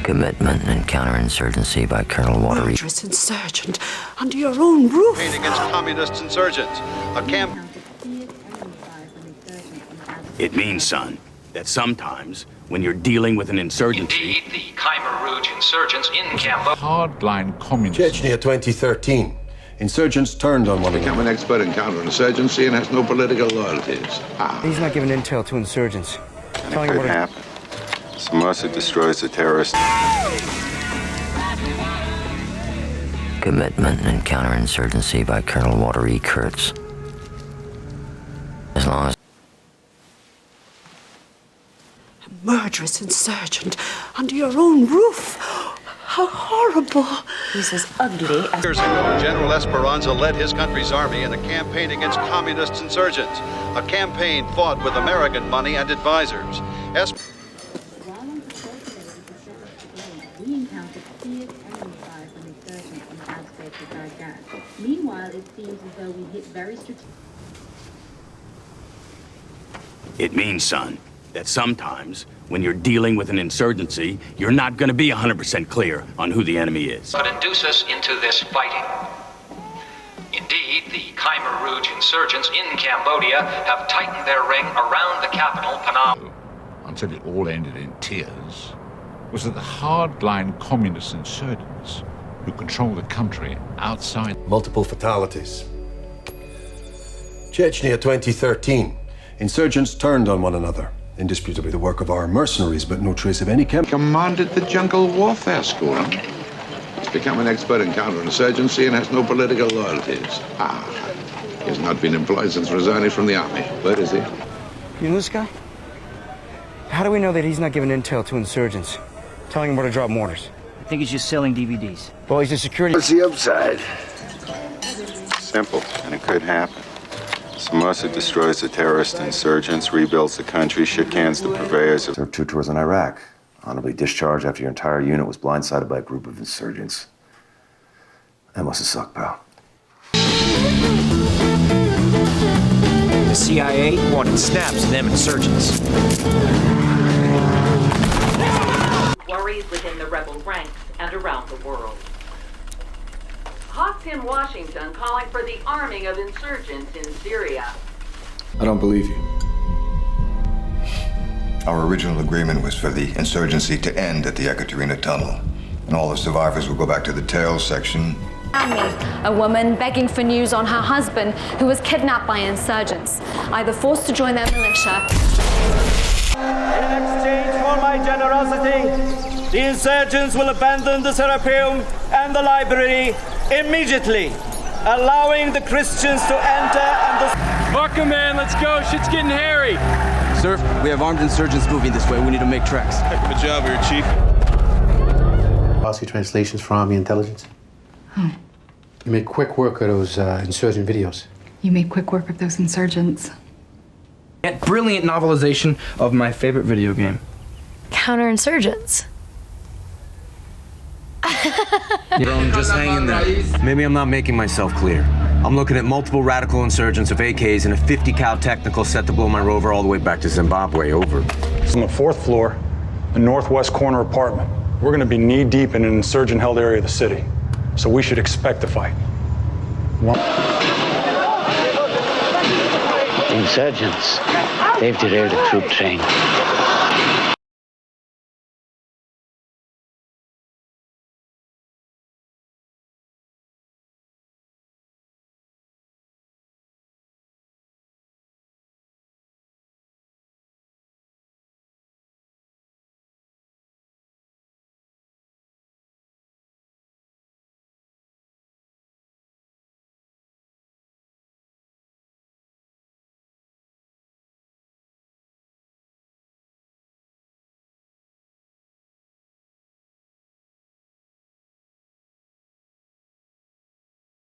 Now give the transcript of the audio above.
Commitment and counterinsurgency by Colonel Watery. Murderous insurgent under your own roof. Campaign against communist insurgents. It means, son, that sometimes when you're dealing with an insurgency... Indeed, the Khmer Rouge insurgents in Cambodia... Hardline communists. Chechnya 2013. Insurgents turned on one another. Become an expert in counterinsurgency and has no political loyalties. He's not giving intel to insurgents. And it could happen. Somoza destroys the terrorists. Commitment and counterinsurgency by Colonel Watery Kurtz. As long as... A murderous insurgent under your own roof. How horrible. He's as ugly as... Years ago, General Esperanza led his country's army in a campaign against communist insurgents. A campaign fought with American money and advisors. Meanwhile, it seems as though we hit very strategic. It means, son, that sometimes when you're dealing with an insurgency, you're not going to be 100% clear on who the enemy is. Could induce us into this fighting. Indeed, the Khmer Rouge insurgents in Cambodia have tightened their ring around the capital, Phnom. Until it all ended in tears, was that the hardline communist insurgents who control the country outside... Multiple fatalities. Chechnya 2013. Insurgents turned on one another. Indisputably the work of our mercenaries, but no trace of any Commanded the jungle warfare school. He's become an expert in counterinsurgency and has no political loyalties. He has not been employed since resigning from the army. Where is he? You know this guy? How do we know that he's not giving intel to insurgents? Telling them where to drop mortars? I think he's just selling DVDs. Well, he's a security... What's the upside? Simple, and it could happen. Somoza destroys the terrorist insurgents, rebuilds the country, shook hands the purveyors of... Served 2 tours in Iraq. Honorably discharged after your entire unit was blindsided by a group of insurgents. That must have sucked, pal. The CIA wanted snaps of them insurgents. Worries within the rebel ranks and around the world. Hawks in Washington calling for the arming of insurgents in Syria. I don't believe you. Our original agreement was for the insurgency to end at the Ekaterina Tunnel, and all the survivors will go back to the tails section. A woman begging for news on her husband who was kidnapped by insurgents, either forced to join their militia. In exchange for my generosity, the insurgents will abandon the Serapeum and the library immediately, allowing the Christians to enter and the... Markham, man, let's go. Shit's getting hairy. Sir, we have armed insurgents moving this way. We need to make tracks. Heck of a job here, Chief. Policy translations for Army intelligence. Oh. You made quick work of those insurgent videos. You made quick work of those insurgents. Brilliant novelization of my favorite video game. Counterinsurgents. Bro, just hang in there. Maybe I'm not making myself clear. I'm looking at multiple radical insurgents of AKs and a 50 cal technical set to blow my rover all the way back to Zimbabwe. Over. It's on the 4th floor, the northwest corner apartment. We're going to be knee-deep in an insurgent-held area of the city, so we should expect a fight. The insurgents, they've derailed a troop train.